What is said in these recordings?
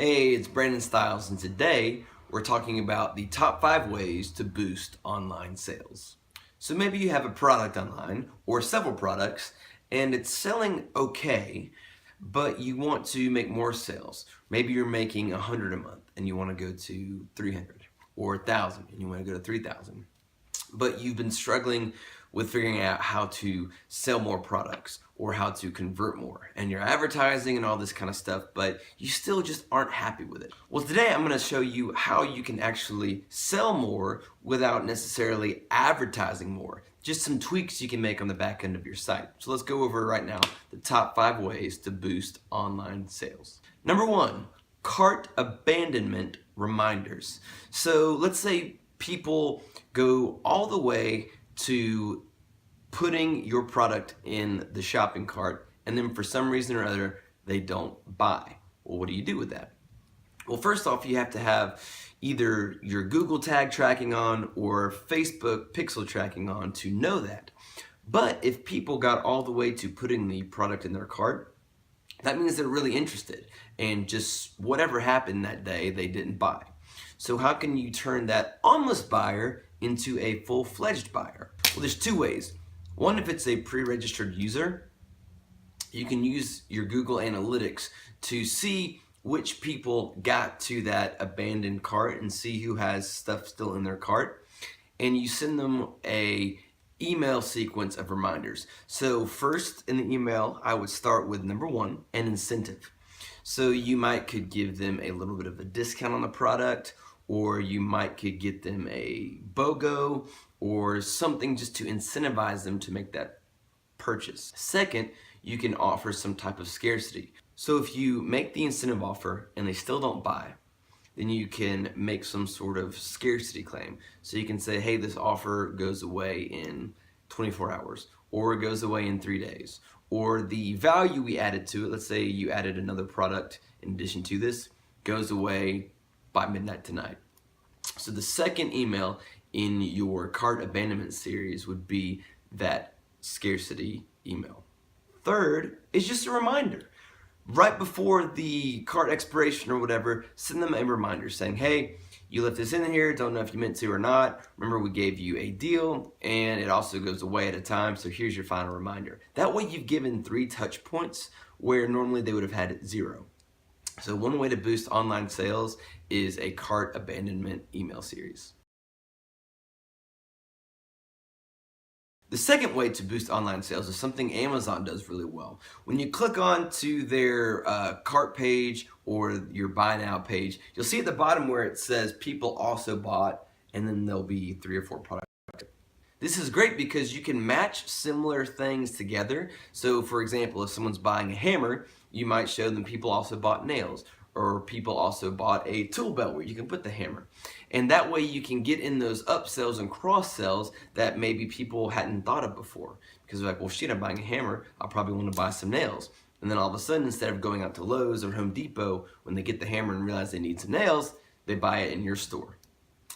Hey, it's Brandon Stiles, and today we're talking about the top 5 ways to boost online sales. So maybe you have a product online or several products and it's selling okay, but you want to make more sales. Maybe you're making 100 a month and you want to go to 300, or 1,000 and you want to go to 3,000. But you've been struggling with figuring out how to sell more products or how to convert more, and you're advertising and all this kind of stuff, but you still just aren't happy with it. Well, today I'm going to show you how you can actually sell more without necessarily advertising more. Just some tweaks you can make on the back end of your site. So let's go over right now the top 5 ways to boost online sales. Number 1, cart abandonment reminders. So let's say people go all the way to putting your product in the shopping cart, and then for some reason or other they don't buy. Well, what do you do with that? Well, first off, you have to have either your Google tag tracking on or Facebook pixel tracking on to know that. But if people got all the way to putting the product in their cart, that means they're really interested, and just whatever happened that day, they didn't buy. So how can you turn that almost buyer into a full-fledged buyer? Well, there's 2 ways. One, if it's a pre-registered user, you can use your Google Analytics to see which people got to that abandoned cart and see who has stuff still in their cart, and you send them a email sequence of reminders. So first in the email, I would start with number 1, an incentive. So you could give them a little bit of a discount on the product, or you could get them a BOGO or something just to incentivize them to make that purchase. Second, you can offer some type of scarcity. So if you make the incentive offer and they still don't buy, then you can make some sort of scarcity claim. So you can say, hey, this offer goes away in 24 hours, or it goes away in 3 days, or the value we added to it, let's say you added another product in addition to this, goes away by midnight tonight. So the second email in your cart abandonment series would be that scarcity email. Third is just a reminder. Right before the cart expiration or whatever, send them a reminder saying, hey, you left this in here, don't know if you meant to or not. Remember, we gave you a deal and it also goes away at a time, so here's your final reminder. That way you've given 3 touch points where normally they would have had 0. So one way to boost online sales is a cart abandonment email series. The second way to boost online sales is something Amazon does really well. When you click on to their cart page or your buy now page, you'll see at the bottom where it says people also bought, and then there'll be 3 or 4 products. This is great because you can match similar things together. So for example, if someone's buying a hammer, you might show them people also bought nails, or people also bought a tool belt where you can put the hammer. And that way you can get in those upsells and cross sells that maybe people hadn't thought of before. Because they're like, well shit, I'm buying a hammer, I'll probably want to buy some nails. And then all of a sudden, instead of going out to Lowe's or Home Depot, when they get the hammer and realize they need some nails, they buy it in your store.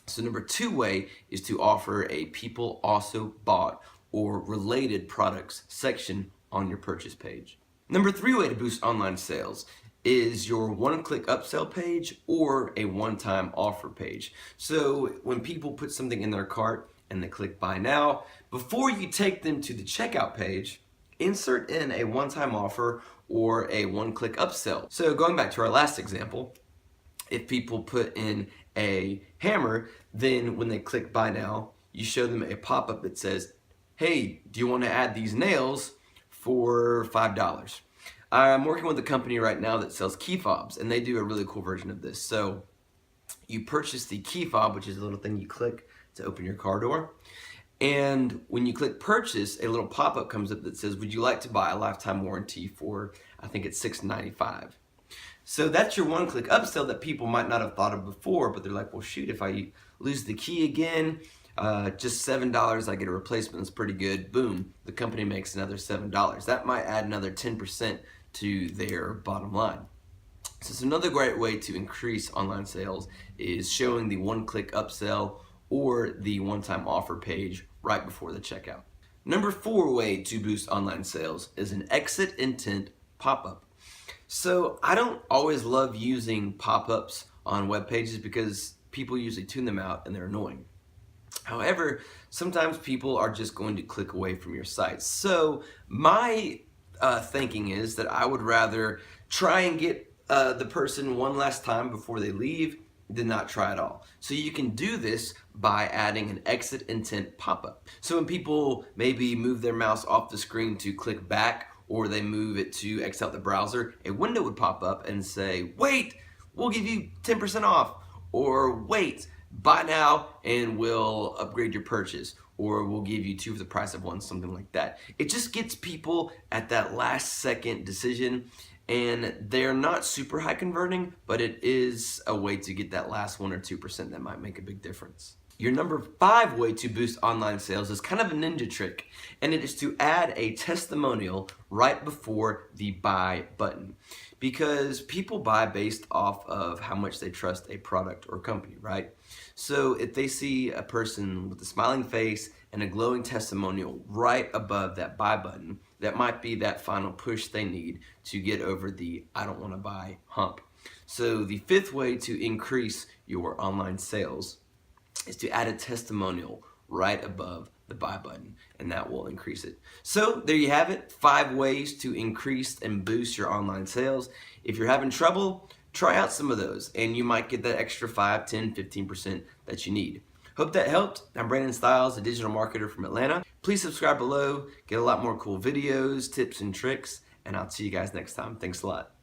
So number 2 way is to offer a people also bought or related products section on your purchase page. Number 3 way to boost online sales is your one-click upsell page or a one-time offer page. So when people put something in their cart and they click buy now, before you take them to the checkout page, insert in a one-time offer or a one-click upsell. So going back to our last example, if people put in a hammer, then when they click buy now, you show them a pop-up that says, hey, do you want to add these nails for $5? I'm working with a company right now that sells key fobs, and they do a really cool version of this. So you purchase the key fob, which is a little thing you click to open your car door. And when you click purchase, a little pop-up comes up that says, would you like to buy a lifetime warranty for, I think it's $6.95. So that's your one-click upsell that people might not have thought of before, but they're like, well shoot, if I lose the key again, just $7, I get a replacement. That's pretty good. Boom, the company makes another $7. That might add another 10% to their bottom line. So it's another great way to increase online sales is showing the one-click upsell or the one-time offer page right before the checkout. Number 4 way to boost online sales is an exit intent pop-up. So I don't always love using pop-ups on web pages because people usually tune them out and they're annoying. However, sometimes people are just going to click away from your site. So my thinking is that I would rather try and get the person one last time before they leave than not try at all. So you can do this by adding an exit intent pop-up. So when people maybe move their mouse off the screen to click back, or they move it to X out the browser, a window would pop up and say, wait, we'll give you 10% off, or wait, buy now and we'll upgrade your purchase, or we'll give you 2 for the price of 1, something like that. It just gets people at that last second decision, and they're not super high converting, but it is a way to get that last 1 or 2% that might make a big difference. Your number 5 way to boost online sales is kind of a ninja trick, and it is to add a testimonial right before the buy button. Because people buy based off of how much they trust a product or company, right? So if they see a person with a smiling face and a glowing testimonial right above that buy button, that might be that final push they need to get over the I don't want to buy hump. So the 5th way to increase your online sales is to add a testimonial right above the buy button, and that will increase it. So there you have it, 5 ways to increase and boost your online sales. If you're having trouble, try out some of those and you might get that extra 5, 10, 15% that you need. Hope that helped. I'm Brandon Stiles, a digital marketer from Atlanta. Please subscribe below, get a lot more cool videos, tips and tricks, and I'll see you guys next time. Thanks a lot.